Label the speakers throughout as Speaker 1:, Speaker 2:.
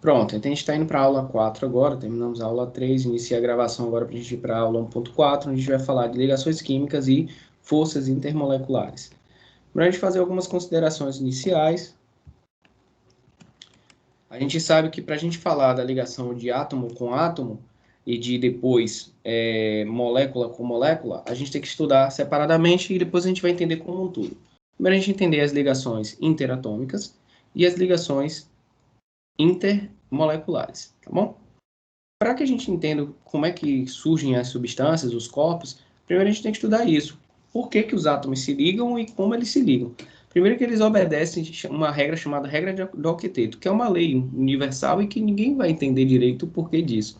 Speaker 1: Pronto, então a gente está indo para a aula 4 agora, terminamos a aula 3, inicia a gravação agora para a gente ir para a aula 1.4, onde a gente vai falar de ligações químicas e forças intermoleculares. Para a gente fazer algumas considerações iniciais, a gente sabe que para a gente falar da ligação de átomo com átomo e de depois molécula com molécula, a gente tem que estudar separadamente e depois a gente vai entender como um todo. Primeiro a gente entender as ligações interatômicas e as ligações intermoleculares, tá bom? Para que a gente entenda como é que surgem as substâncias, os corpos, primeiro a gente tem que estudar isso. Por que que os átomos se ligam e como eles se ligam? Primeiro que eles obedecem uma regra chamada regra de Octeto, que é uma lei universal e que ninguém vai entender direito o porquê disso.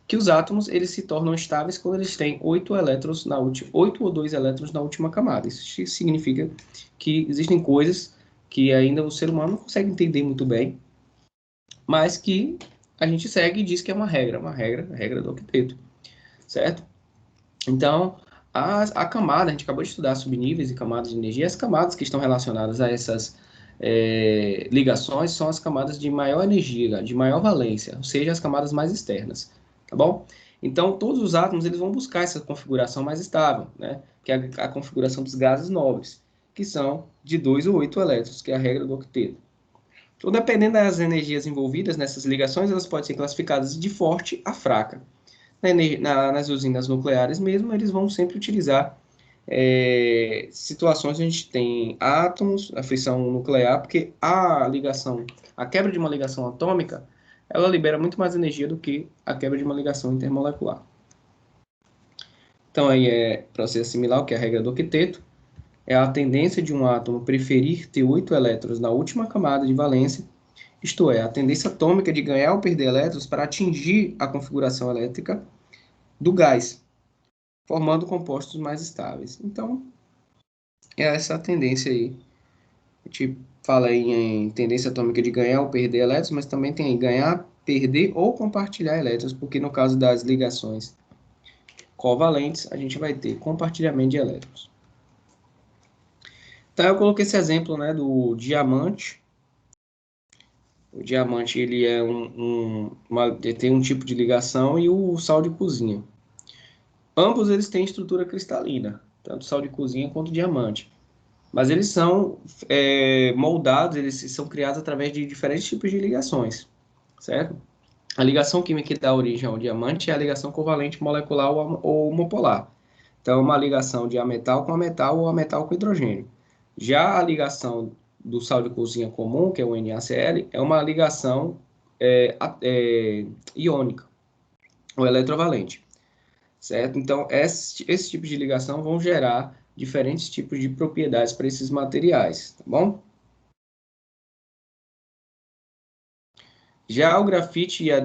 Speaker 1: Que os átomos eles se tornam estáveis quando eles têm 8 elétrons na última, 8 ou 2 elétrons na última camada. Isso significa que existem coisas que ainda o ser humano não consegue entender muito bem, mas que a gente segue e diz que é uma regra do octeto, certo? Então, a camada, a gente acabou de estudar subníveis e camadas de energia, as camadas que estão relacionadas a essas ligações são as camadas de maior energia, de maior valência, ou seja, as camadas mais externas, tá bom? Então, todos os átomos eles vão buscar essa configuração mais estável, né? Que é a configuração dos gases nobres, que são de 2 ou 8 elétrons, que é a regra do octeto. Então, dependendo das energias envolvidas nessas ligações, elas podem ser classificadas de forte a fraca. Nas usinas nucleares mesmo, eles vão sempre utilizar situações onde a gente tem átomos, a fissão nuclear, porque a quebra de uma ligação atômica, ela libera muito mais energia do que a quebra de uma ligação intermolecular. Então, aí para você assimilar o que é a regra do octeto, é a tendência de um átomo preferir ter 8 elétrons na última camada de valência, isto é, a tendência atômica de ganhar ou perder elétrons para atingir a configuração elétrica do gás, formando compostos mais estáveis. Então, é essa a tendência aí. A gente fala aí em tendência atômica de ganhar ou perder elétrons, mas também tem aí ganhar, perder ou compartilhar elétrons, porque no caso das ligações covalentes, a gente vai ter compartilhamento de elétrons. Então, eu coloquei esse exemplo, né, do diamante. O diamante ele é ele tem um tipo de ligação e o sal de cozinha. Ambos eles têm estrutura cristalina, tanto sal de cozinha quanto diamante. Mas eles são moldados, eles são criados através de diferentes tipos de ligações, certo? A ligação química que dá origem ao diamante é a ligação covalente molecular ou homopolar. Então, é uma ligação de ametal com ametal ou ametal com hidrogênio. Já a ligação do sal de cozinha comum, que é o NaCl, é uma ligação iônica, ou eletrovalente, certo? Então, esse tipo de ligação vão gerar diferentes tipos de propriedades para esses materiais, tá bom? Já o grafite e a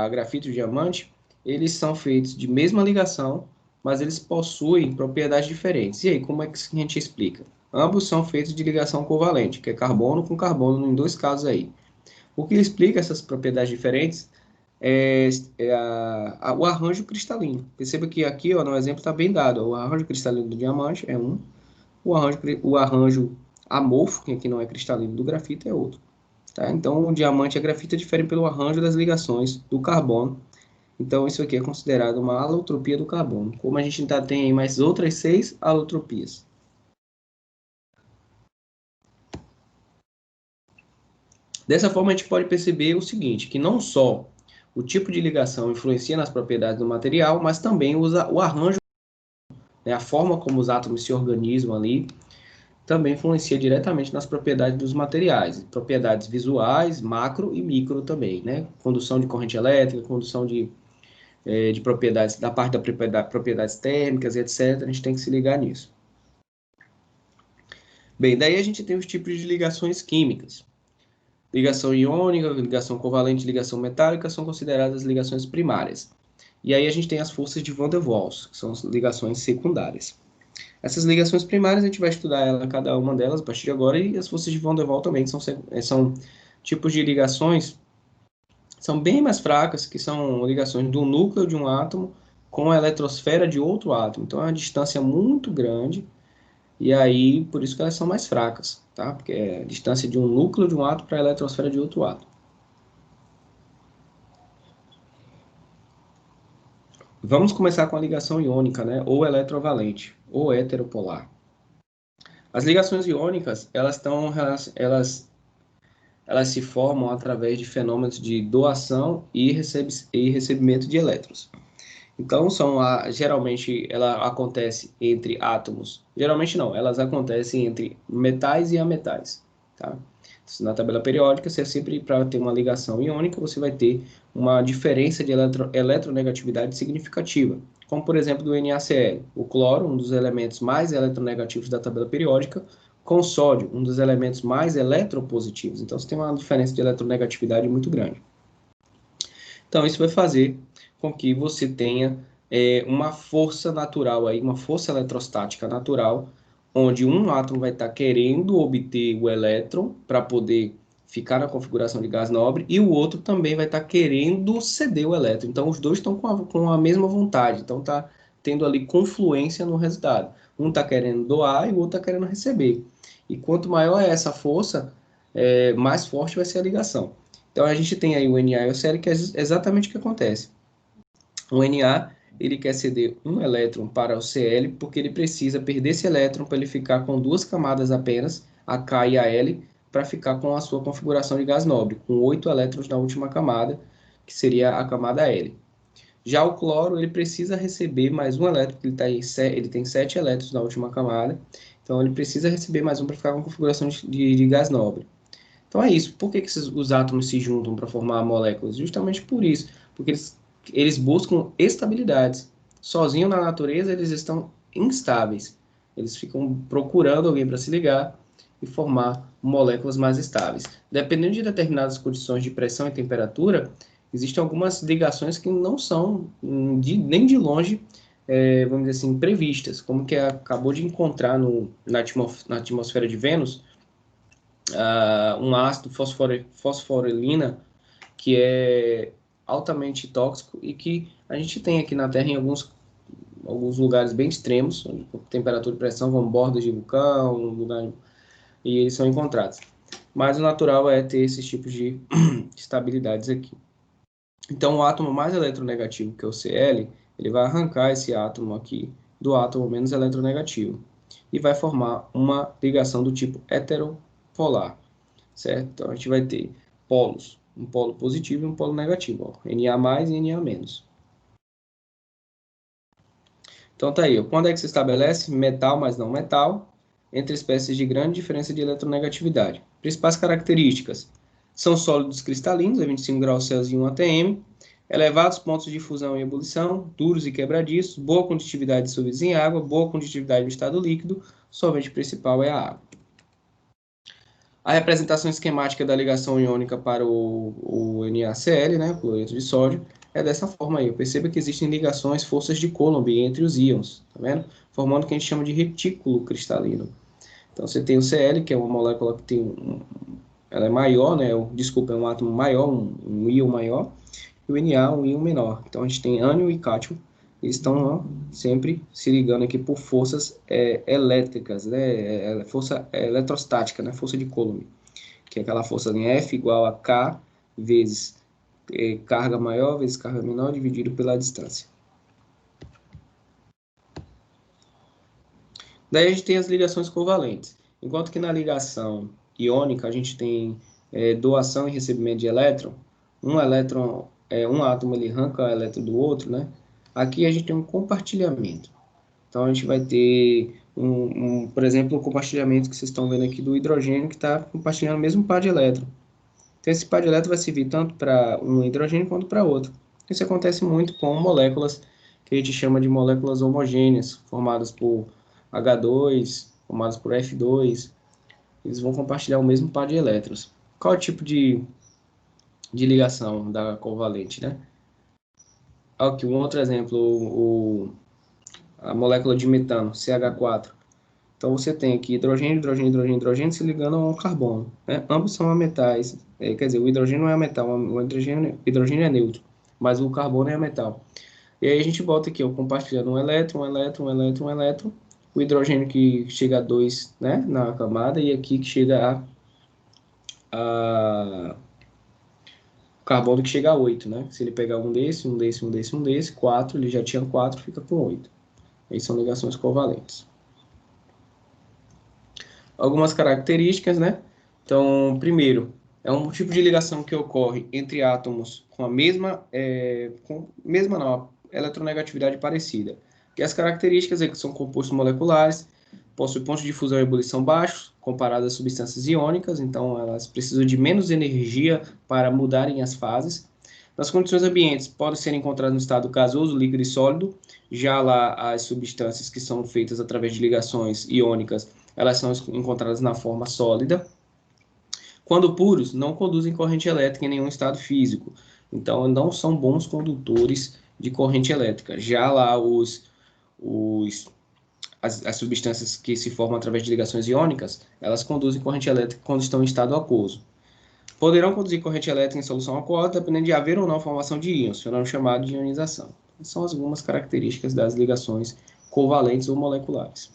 Speaker 1: grafite e o diamante, eles são feitos de mesma ligação, mas eles possuem propriedades diferentes. E aí, como é que a gente explica? Ambos são feitos de ligação covalente, que é carbono com carbono em dois casos aí. O que explica essas propriedades diferentes o arranjo cristalino. Perceba que aqui, ó, no exemplo está bem dado. O arranjo cristalino do diamante é um, o arranjo amorfo, que aqui não é cristalino, do grafito é outro. Tá? Então, o diamante e a grafita diferem pelo arranjo das ligações do carbono. Então, isso aqui é considerado uma alotropia do carbono. Como a gente ainda tem aí mais outras 6 alotropias. Dessa forma, a gente pode perceber o seguinte, que não só o tipo de ligação influencia nas propriedades do material, mas também o arranjo, né, a forma como os átomos se organizam ali, também influencia diretamente nas propriedades dos materiais, propriedades visuais, macro e micro também, né? Condução de corrente elétrica, condução de propriedades, da parte da propriedades térmicas, etc. A gente tem que se ligar nisso. Bem, daí a gente tem os tipos de ligações químicas. Ligação iônica, ligação covalente, ligação metálica são consideradas ligações primárias. E aí a gente tem as forças de Van der Waals, que são as ligações secundárias. Essas ligações primárias a gente vai estudar cada uma delas a partir de agora, e as forças de Van der Waals também, que são tipos de ligações, são bem mais fracas, que são ligações do núcleo de um átomo com a eletrosfera de outro átomo. Então é uma distância muito grande, e aí por isso que elas são mais fracas, tá? Porque é a distância de um núcleo de um átomo para a eletrosfera de outro átomo. Vamos começar com a ligação iônica, né? Ou eletrovalente, ou heteropolar. As ligações iônicas, elas se formam através de fenômenos de doação e recebimento de elétrons. Então, geralmente, ela acontece entre átomos. Geralmente não, elas acontecem entre metais e ametais, tá? Na tabela periódica, você sempre, para ter uma ligação iônica, você vai ter uma diferença de eletronegatividade significativa, como por exemplo do NaCl, o cloro, um dos elementos mais eletronegativos da tabela periódica, com sódio, um dos elementos mais eletropositivos. Então, você tem uma diferença de eletronegatividade muito grande. Então, isso vai fazer com que você tenha uma força natural, aí, uma força eletrostática natural, onde um átomo vai estar querendo obter o elétron para poder ficar na configuração de gás nobre, e o outro também vai estar querendo ceder o elétron. Então, os dois estão com a mesma vontade. Então, está tendo ali confluência no resultado. Um está querendo doar e o outro está querendo receber. E quanto maior é essa força, mais forte vai ser a ligação. Então, a gente tem aí o Na e o Cl, que é exatamente o que acontece. O Na, ele quer ceder um elétron para o Cl, porque ele precisa perder esse elétron para ele ficar com duas camadas apenas, a K e a L, para ficar com a sua configuração de gás nobre, com 8 elétrons na última camada, que seria a camada L. Já o cloro, ele precisa receber mais um elétron, porque ele tem 7 elétrons na última camada, então ele precisa receber mais um para ficar com a configuração de gás nobre. Então é isso. Por que os átomos se juntam para formar moléculas? Justamente por isso. Porque eles buscam estabilidades. Sozinho na natureza, eles estão instáveis. Eles ficam procurando alguém para se ligar e formar moléculas mais estáveis. Dependendo de determinadas condições de pressão e temperatura, existem algumas ligações que não são nem de longe, vamos dizer assim, previstas, como que acabou de encontrar na atmosfera de Vênus, um ácido fosforilina que é altamente tóxico e que a gente tem aqui na Terra em alguns lugares bem extremos, onde temperatura e pressão, como bordas de vulcão, e eles são encontrados. Mas o natural é ter esses tipos de estabilidades aqui. Então, o átomo mais eletronegativo, que é o Cl, ele vai arrancar esse átomo aqui do átomo menos eletronegativo e vai formar uma ligação do tipo heteropolar, certo? Então, a gente vai ter polos, um polo positivo e um polo negativo, ó, Na mais e Na menos. Então, tá aí, ó. Quando é que se estabelece metal mais não metal entre espécies de grande diferença de eletronegatividade? Principais características são sólidos cristalinos, a 25 graus Celsius e 1 atm, elevados pontos de fusão e ebulição, duros e quebradiços, boa condutividade dissolvidos em água, boa condutividade no estado líquido, o solvente principal é a água. A representação esquemática da ligação iônica para o NaCl, né, cloreto de sódio, é dessa forma aí. Perceba que existem ligações, forças de Coulomb entre os íons, tá vendo? Formando o que a gente chama de retículo cristalino. Então, você tem o Cl, que é uma molécula que tem ela é maior, né? Desculpa, é um átomo maior, um íon maior, e o Na, um íon menor. Então, a gente tem ânion e cátion, eles estão ó, sempre se ligando aqui por forças elétricas, né? Força eletrostática, né? Força de Coulomb, que é aquela força em F igual a K vezes carga maior vezes carga menor dividido pela distância. Daí a gente tem as ligações covalentes. Enquanto que na ligação iônica a gente tem doação e recebimento de elétron, um átomo ele arranca o elétron do outro, né? Aqui a gente tem um compartilhamento. Então a gente vai ter por exemplo, o compartilhamento que vocês estão vendo aqui do hidrogênio que está compartilhando o mesmo par de elétron. Então esse par de elétron vai servir tanto para um hidrogênio quanto para outro. Isso acontece muito com moléculas que a gente chama de moléculas homogêneas, formadas por H2, formadas por F2. Eles vão compartilhar o mesmo par de elétrons. Qual é o tipo de ligação da covalente, né? Aqui um outro exemplo, a molécula de metano, CH4. Então você tem aqui hidrogênio, hidrogênio, hidrogênio, hidrogênio se ligando a um carbono, né? Ambos são ametais, quer dizer, o hidrogênio não é metal, o hidrogênio é neutro, mas o carbono é metal. E aí a gente bota aqui, ó, compartilhando um elétron, um elétron, um elétron, um elétron, o hidrogênio que chega a 2, né, na camada, e aqui que chega a carbono que chega a 8, né? Se ele pegar um desse, 4, ele já tinha 4, fica com 8. Aí são ligações covalentes. Algumas características, né? Então, primeiro, é um tipo de ligação que ocorre entre átomos com a eletronegatividade parecida. E as características é que são compostos moleculares, possuem pontos de fusão e ebulição baixos, comparadas a substâncias iônicas, então elas precisam de menos energia para mudarem as fases. Nas condições ambientes, podem ser encontradas no estado gasoso, líquido e sólido. Já lá, as substâncias que são feitas através de ligações iônicas, elas são encontradas na forma sólida. Quando puros, não conduzem corrente elétrica em nenhum estado físico. Então, não são bons condutores de corrente elétrica. Já lá, as substâncias que se formam através de ligações iônicas, elas conduzem corrente elétrica quando estão em estado aquoso. Poderão conduzir corrente elétrica em solução aquosa, dependendo de haver ou não formação de íons, fenômeno chamado de ionização. São algumas características das ligações covalentes ou moleculares.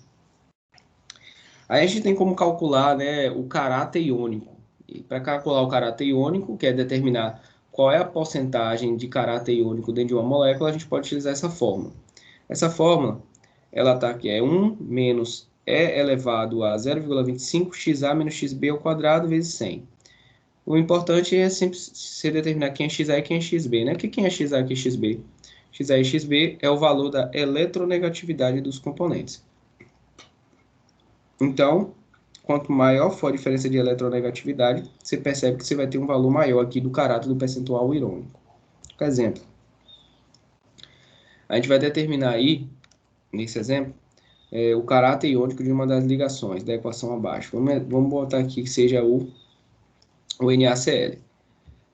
Speaker 1: Aí a gente tem como calcular, né, o caráter iônico. E para calcular o caráter iônico, que é determinar qual é a porcentagem de caráter iônico dentro de uma molécula, a gente pode utilizar essa fórmula. Essa fórmula, ela está aqui, é 1 menos E elevado a 0,25 xa menos xb ao quadrado vezes 100. O importante é sempre se determinar quem é XA e quem é XB, né? O que é XA e quem é XB? XA e XB é o valor da eletronegatividade dos componentes. Então, quanto maior for a diferença de eletronegatividade, você percebe que você vai ter um valor maior aqui do caráter do percentual irônico. Por exemplo, a gente vai determinar aí, nesse exemplo, o caráter iônico de uma das ligações da equação abaixo. Vamos botar aqui que seja o NaCl.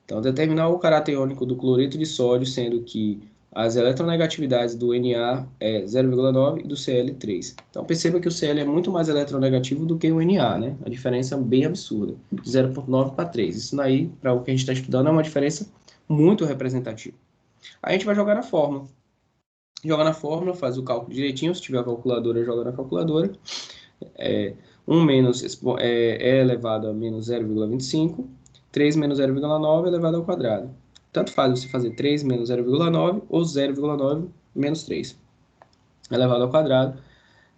Speaker 1: Então, determinar o caráter iônico do cloreto de sódio, sendo que as eletronegatividades do Na é 0,9 e do Cl 3. Então, perceba que o Cl é muito mais eletronegativo do que o Na, né? A diferença é bem absurda, de 0,9 para 3. Isso daí, para o que a gente está estudando, é uma diferença muito representativa. Aí a gente vai jogar na fórmula. Joga na fórmula, faz o cálculo direitinho. Se tiver a calculadora, joga na calculadora. 1 menos E elevado a menos 0,25. 3 menos 0,9 elevado ao quadrado. Tanto faz você fazer 3 menos 0,9 ou 0,9 menos 3 elevado ao quadrado.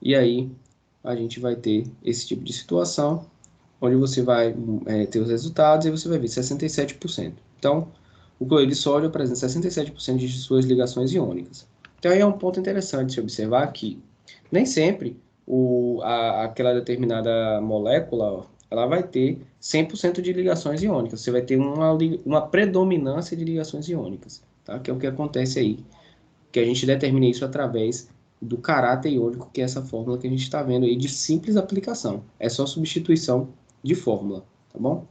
Speaker 1: E aí a gente vai ter esse tipo de situação, onde você vai ter os resultados e você vai ver 67%. Então, o cloreto de sódio apresenta 67% de suas ligações iônicas. Então, aí é um ponto interessante de observar que nem sempre aquela determinada molécula ela vai ter 100% de ligações iônicas. Você vai ter uma predominância de ligações iônicas, tá? Que é o que acontece aí. Que a gente determina isso através do caráter iônico, que é essa fórmula que a gente está vendo aí de simples aplicação. É só substituição de fórmula, tá bom?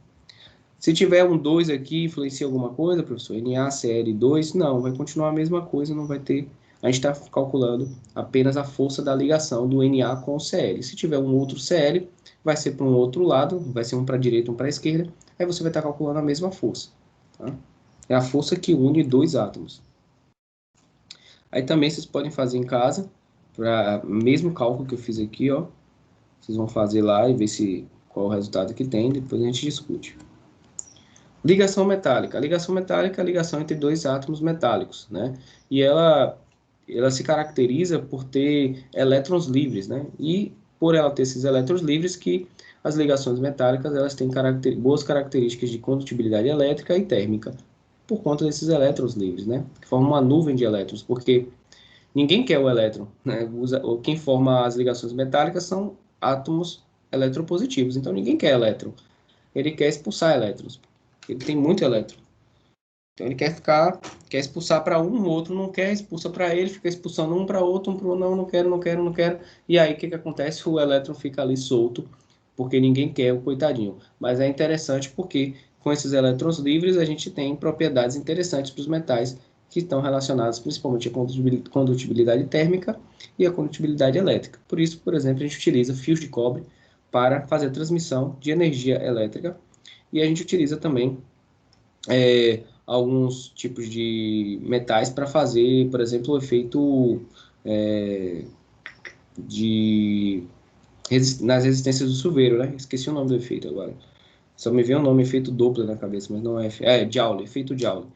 Speaker 1: Se tiver um 2 aqui, influencia alguma coisa, professor? NaCl2? Não, vai continuar a mesma coisa, não vai ter... A gente está calculando apenas a força da ligação do Na com o Cl. Se tiver um outro Cl, vai ser para um outro lado, vai ser um para a direita, um para a esquerda, aí você vai estar calculando a mesma força. Tá? É a força que une dois átomos. Aí também vocês podem fazer em casa, para o mesmo cálculo que eu fiz aqui, ó. Vocês vão fazer lá e ver qual é o resultado que tem, depois a gente discute. Ligação metálica. A ligação metálica é a ligação entre dois átomos metálicos, né? E ela se caracteriza por ter elétrons livres, né? E por ela ter esses elétrons livres que as ligações metálicas elas têm boas características de condutibilidade elétrica e térmica, por conta desses elétrons livres, né? Que formam uma nuvem de elétrons, porque ninguém quer o elétron, né? Quem forma as ligações metálicas são átomos eletropositivos, então ninguém quer elétron. Ele quer expulsar elétrons. Ele tem muito elétron. Então ele quer expulsar para um, o outro não quer, expulsa para ele, fica expulsando um para outro, um para o não, não quero, não quero, não quero. E aí o que acontece? O elétron fica ali solto, porque ninguém quer o coitadinho. Mas é interessante porque com esses elétrons livres a gente tem propriedades interessantes para os metais que estão relacionadas principalmente à condutibilidade térmica e à condutibilidade elétrica. Por isso, por exemplo, a gente utiliza fios de cobre para fazer a transmissão de energia elétrica e a gente utiliza também alguns tipos de metais para fazer, por exemplo, o efeito nas resistências do chuveiro, né? Esqueci o nome do efeito agora. Só me veio o nome efeito Doppler na cabeça, mas não é Joule, efeito Joule.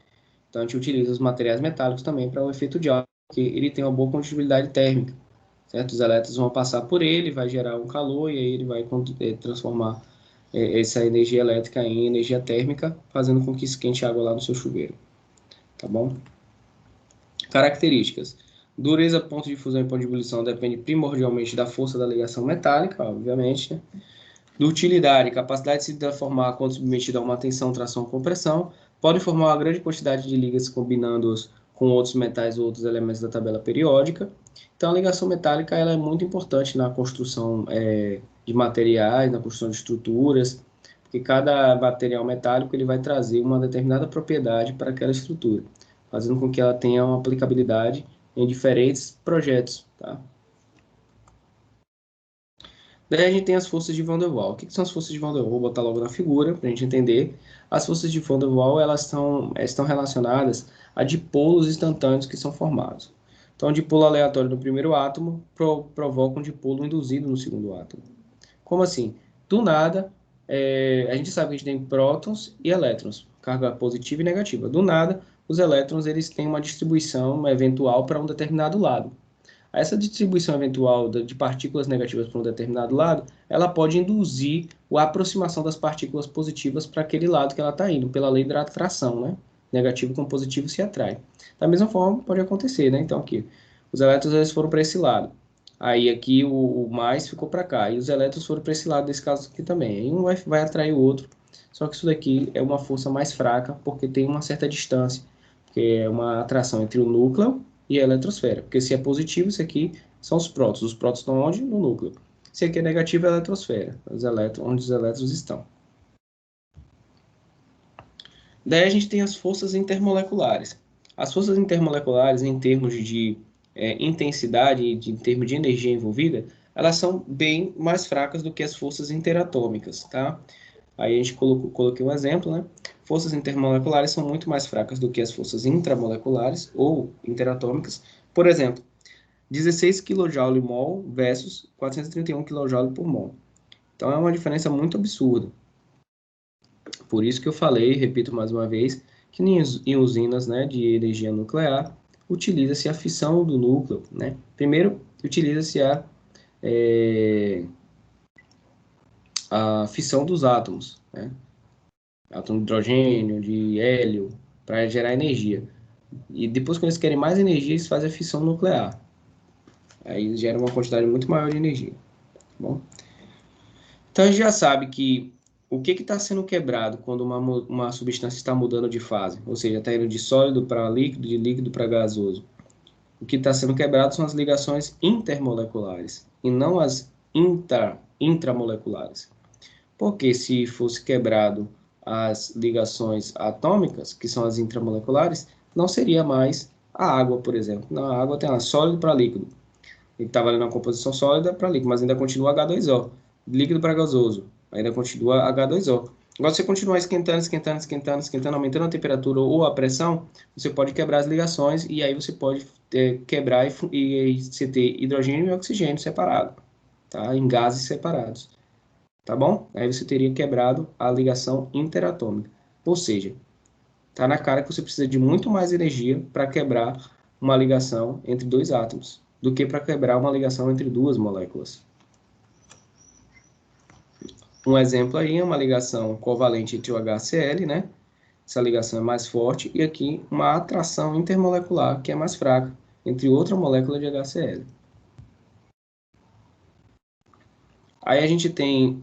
Speaker 1: Então a gente utiliza os materiais metálicos também para o efeito Joule, porque ele tem uma boa condutibilidade térmica, certo? Os elétrons vão passar por ele, vai gerar um calor e aí ele vai transformar essa energia elétrica em energia térmica, fazendo com que esquente a água lá no seu chuveiro, tá bom? Características. Dureza, ponto de fusão e ponto de ebulição depende primordialmente da força da ligação metálica, obviamente, né? Dutilidade, capacidade de se deformar quando submetido a uma tensão, tração ou compressão, pode formar uma grande quantidade de ligas combinando-os com outros metais ou outros elementos da tabela periódica. Então, a ligação metálica ela é muito importante na construção de materiais, na construção de estruturas, porque cada material metálico ele vai trazer uma determinada propriedade para aquela estrutura, fazendo com que ela tenha uma aplicabilidade em diferentes projetos, tá? Daí a gente tem as forças de Van der Waals. O que são as forças de Van der Waals? Vou botar logo na figura para a gente entender. As forças de Van der Waals elas estão relacionadas a dipolos instantâneos que são formados. Então, um dipolo aleatório no primeiro átomo provoca um dipolo induzido no segundo átomo. Como assim? Do nada, a gente sabe que a gente tem prótons e elétrons, carga positiva e negativa. Do nada, os elétrons eles têm uma distribuição eventual para um determinado lado. Essa distribuição eventual de partículas negativas para um determinado lado, ela pode induzir a aproximação das partículas positivas para aquele lado que ela está indo, pela lei da atração, né? Negativo com positivo se atrai. Da mesma forma, pode acontecer, né? Então, aqui, os elétrons eles foram para esse lado. Aí, aqui, o mais ficou para cá. E os elétrons foram para esse lado, desse caso aqui também. Aí, um vai atrair o outro. Só que isso daqui é uma força mais fraca, porque tem uma certa distância. Que é uma atração entre o núcleo e a eletrosfera. Porque se é positivo, isso aqui são os prótons. Os prótons estão onde? No núcleo. Se aqui é negativo, é a eletrosfera, onde os elétrons estão. Daí a gente tem as forças intermoleculares. As forças intermoleculares, em termos de intensidade e em termos de energia envolvida, elas são bem mais fracas do que as forças interatômicas, tá? Aí a gente coloquei um exemplo, né? Forças intermoleculares são muito mais fracas do que as forças intramoleculares ou interatômicas. Por exemplo, 16 kJ mol versus 431 kJ por mol. Então é uma diferença muito absurda. Por isso que eu falei, repito mais uma vez, que em usinas, né, de energia nuclear, utiliza-se a fissão do núcleo, né? Primeiro, utiliza-se a fissão dos átomos, né? Átomo de hidrogênio, de hélio, para gerar energia. E depois, quando eles querem mais energia, eles fazem a fissão nuclear. Aí gera uma quantidade muito maior de energia. Tá bom? Então a gente já sabe que o que está sendo quebrado quando uma substância está mudando de fase, ou seja, está indo de sólido para líquido, de líquido para gasoso. O que está sendo quebrado são as ligações intermoleculares e não as intramoleculares. Porque se fosse quebrado as ligações atômicas, que são as intramoleculares, não seria mais a água, por exemplo. Na água tem sólido para líquido. Ele estava ali na composição sólida para líquido, mas ainda continua H2O. Líquido para gasoso, ainda continua H2O. Agora, se você continuar esquentando, aumentando a temperatura ou a pressão, você pode quebrar as ligações e aí você pode quebrar e você ter hidrogênio e oxigênio separado, tá? Em gases separados, tá bom? Aí você teria quebrado a ligação interatômica. Ou seja, tá na cara que você precisa de muito mais energia para quebrar uma ligação entre dois átomos do que para quebrar uma ligação entre duas moléculas. Um exemplo aí é uma ligação covalente entre o HCl, né? Essa ligação é mais forte, e aqui uma atração intermolecular, que é mais fraca, entre outra molécula de HCl. Aí a gente tem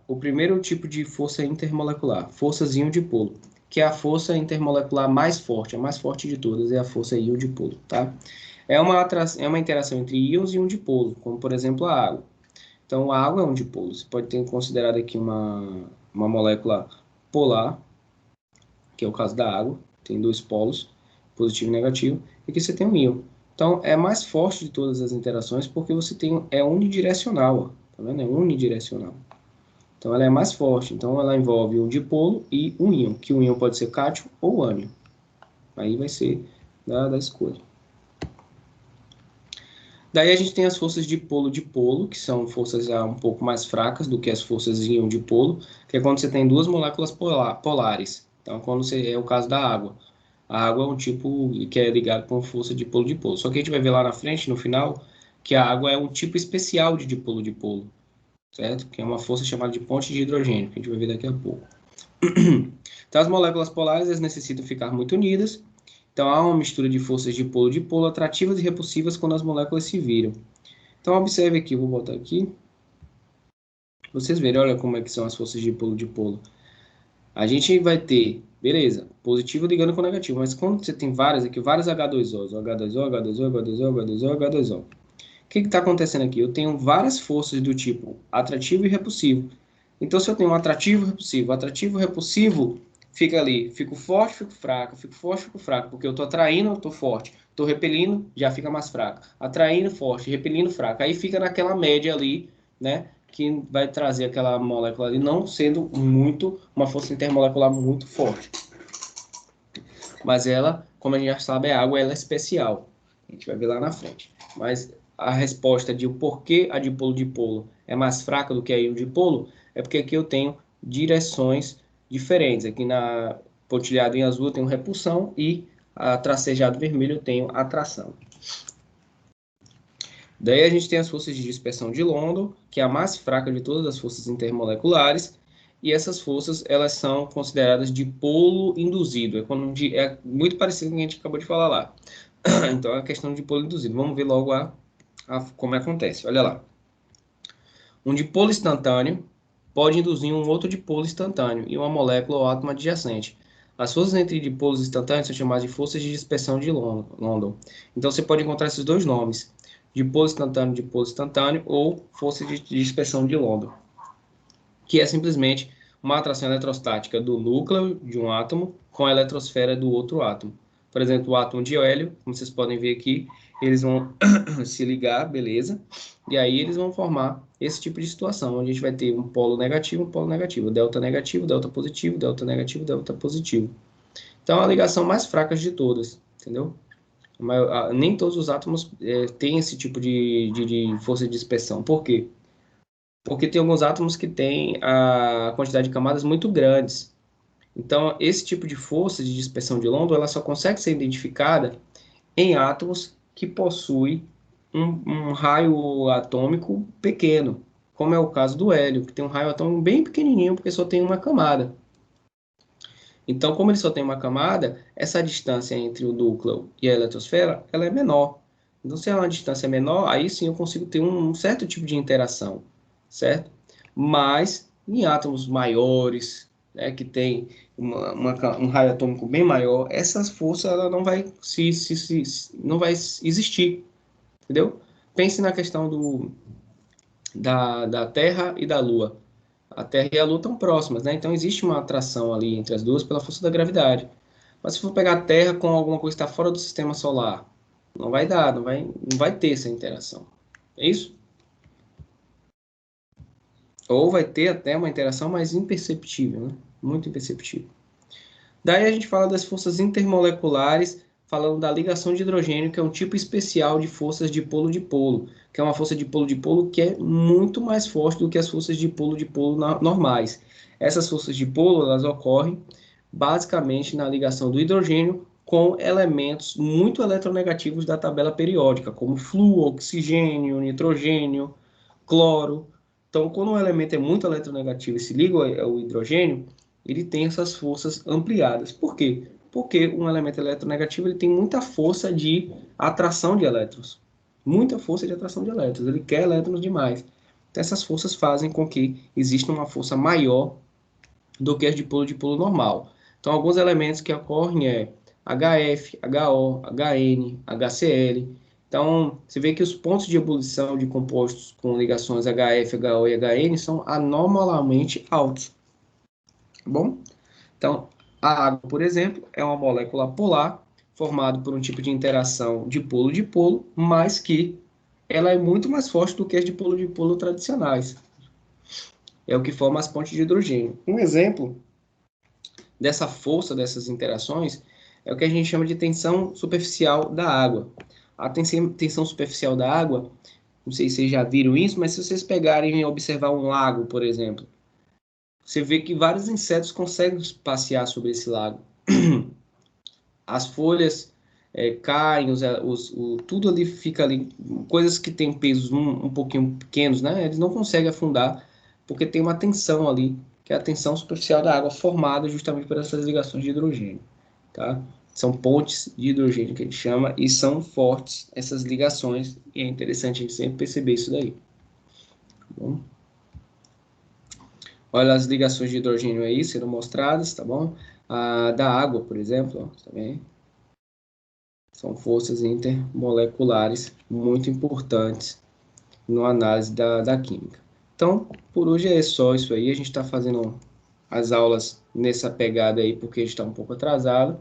Speaker 1: o primeiro tipo de força intermolecular, forças íon-dipolo, que é a força intermolecular mais forte, a mais forte de todas é a força íon-dipolo, tá? É uma interação entre íons e um dipolo, como por exemplo a água. Então, a água é um dipolo. Você pode ter considerado aqui uma molécula polar, que é o caso da água, tem dois polos, positivo e negativo, e aqui você tem um íon. Então, é mais forte de todas as interações porque você é unidirecional, ó, tá vendo? É unidirecional. Então, ela é mais forte. Então, ela envolve um dipolo e um íon, que o íon pode ser cátion ou ânion. Aí vai ser da escolha. Daí a gente tem as forças dipolo-dipolo, que são forças já um pouco mais fracas do que as forças íon-dipolo, que é quando você tem duas moléculas polares. Então, quando você, é o caso da água. A água é um tipo que é ligado com força dipolo-dipolo. Só que a gente vai ver lá na frente, no final, que a água é um tipo especial de dipolo-dipolo, certo? Que é uma força chamada de ponte de hidrogênio, que a gente vai ver daqui a pouco. Então, as moléculas polares elas necessitam ficar muito unidas. Então, há uma mistura de forças dipolo-dipolo atrativas e repulsivas quando as moléculas se viram. Então, observe aqui, vou botar aqui. Vocês verem, olha como é que são as forças dipolo-dipolo. A gente vai ter, beleza, positivo ligando com negativo, mas quando você tem várias aqui, vários H2Os, H2O, H2O, H2O, H2O, H2O. O que está acontecendo aqui? Eu tenho várias forças do tipo atrativo e repulsivo. Então, se eu tenho um atrativo, repulsivo, fica ali, fico forte, fico fraco, fico forte, fico fraco, porque eu estou atraindo, eu estou forte, estou repelindo, já fica mais fraco, atraindo, forte, repelindo, fraco. Aí fica naquela média ali, né, que vai trazer aquela molécula ali, não sendo muito, uma força intermolecular muito forte. Mas ela, como a gente já sabe, a água ela é especial. A gente vai ver lá na frente. Mas a resposta de o porquê a dipolo-dipolo é mais fraca do que a íon-dipolo é porque aqui eu tenho direções diferentes. Aqui na pontilhado em azul eu tenho repulsão e a tracejado vermelho eu tenho atração. Daí a gente tem as forças de dispersão de London, que é a mais fraca de todas as forças intermoleculares, e essas forças elas são consideradas de polo induzido. É muito parecido com o que a gente acabou de falar lá. Então é a questão de dipolo induzido. Vamos ver logo como acontece. Olha lá. Um dipolo instantâneo pode induzir um outro dipolo instantâneo e uma molécula ou átomo adjacente. As forças entre dipolos instantâneos são chamadas de forças de dispersão de London. Então você pode encontrar esses dois nomes: dipolo instantâneo ou força de dispersão de London, que é simplesmente uma atração eletrostática do núcleo de um átomo com a eletrosfera do outro átomo. Por exemplo, o átomo de hélio, como vocês podem ver aqui, eles vão se ligar, beleza? E aí eles vão formar esse tipo de situação, onde a gente vai ter um polo negativo, delta negativo, delta positivo, delta negativo, delta positivo. Então, é a ligação mais fraca de todas, entendeu? Nem todos os átomos têm esse tipo de força de dispersão. Por quê? Porque tem alguns átomos que têm a quantidade de camadas muito grandes. Então, esse tipo de força de dispersão de London, ela só consegue ser identificada em átomos que possuem um raio atômico pequeno, como é o caso do hélio, que tem um raio atômico bem pequenininho, porque só tem uma camada. Então, como ele só tem uma camada, essa distância entre o núcleo e a eletrosfera, ela é menor. Então, se é uma distância menor, aí sim eu consigo ter um certo tipo de interação, certo? Mas, em átomos maiores, né, que tem um raio atômico bem maior, essas forças ela não vai, não vai existir, entendeu? Pense na questão da Terra e da Lua. A Terra e a Lua estão próximas, né? Então existe uma atração ali entre as duas pela força da gravidade. Mas se for pegar a Terra com alguma coisa que está fora do sistema solar, não vai dar, não vai ter essa interação. É isso? Ou vai ter até uma interação mais imperceptível, né? Muito imperceptível. Daí a gente fala das forças intermoleculares, falando da ligação de hidrogênio, que é um tipo especial de forças dipolo-dipolo, que é uma força dipolo-dipolo que é muito mais forte do que as forças dipolo-dipolo normais. Essas forças dipolo, elas ocorrem basicamente na ligação do hidrogênio com elementos muito eletronegativos da tabela periódica, como flúor, oxigênio, nitrogênio, cloro. Então, quando um elemento é muito eletronegativo e se liga ao hidrogênio, ele tem essas forças ampliadas. Por quê? Porque um elemento eletronegativo ele tem muita força de atração de elétrons. Muita força de atração de elétrons. Ele quer elétrons demais. Então, essas forças fazem com que exista uma força maior do que as dipolo-dipolo normal. Então, alguns elementos que ocorrem é HF, HO, HN, HCl. Então, você vê que os pontos de ebulição de compostos com ligações HF, HO e HN são anormalmente altos. Bom, então, a água, por exemplo, é uma molécula polar formada por um tipo de interação dipolo-dipolo, mas que ela é muito mais forte do que as dipolo-dipolo tradicionais. É o que forma as pontes de hidrogênio. Um exemplo dessa força dessas interações é o que a gente chama de tensão superficial da água. A tensão superficial da água, não sei se vocês já viram isso, mas se vocês pegarem e observar um lago, por exemplo, você vê que vários insetos conseguem passear sobre esse lago. As folhas caem, tudo ali fica ali, coisas que têm pesos um pouquinho pequenos, né? Eles não conseguem afundar, porque tem uma tensão ali, que é a tensão superficial da água, formada justamente por essas ligações de hidrogênio, tá? São pontes de hidrogênio que a gente chama, e são fortes essas ligações, e é interessante a gente sempre perceber isso daí. Tá bom? Olha as ligações de hidrogênio aí sendo mostradas, tá bom? A da água, por exemplo, ó, também. São forças intermoleculares muito importantes na análise da química. Então, por hoje é só isso aí. A gente está fazendo as aulas nessa pegada aí porque a gente está um pouco atrasado.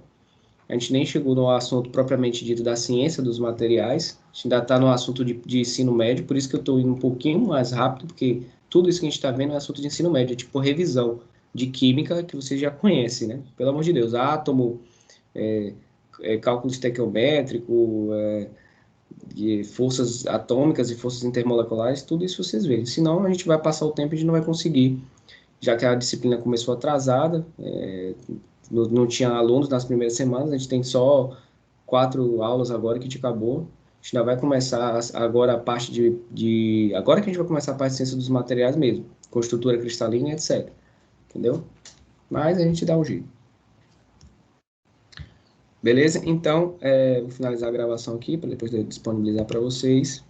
Speaker 1: A gente nem chegou no assunto propriamente dito da ciência dos materiais. A gente ainda está no assunto de ensino médio, por isso que eu estou indo um pouquinho mais rápido, porque tudo isso que a gente está vendo é assunto de ensino médio, é tipo revisão de química que você já conhece, né? Pelo amor de Deus, átomo, é, cálculo estequiométrico, de forças atômicas e forças intermoleculares, tudo isso vocês veem. Senão a gente vai passar o tempo e a gente não vai conseguir, já que a disciplina começou atrasada, não tinha alunos nas primeiras semanas, a gente tem só 4 aulas agora que a gente acabou. A gente ainda vai começar agora a parte agora que a gente vai começar a parte de ciência dos materiais mesmo, com estrutura cristalina e etc. Entendeu? Mas a gente dá um jeito. Beleza? Então, vou finalizar a gravação aqui, para depois eu disponibilizar para vocês.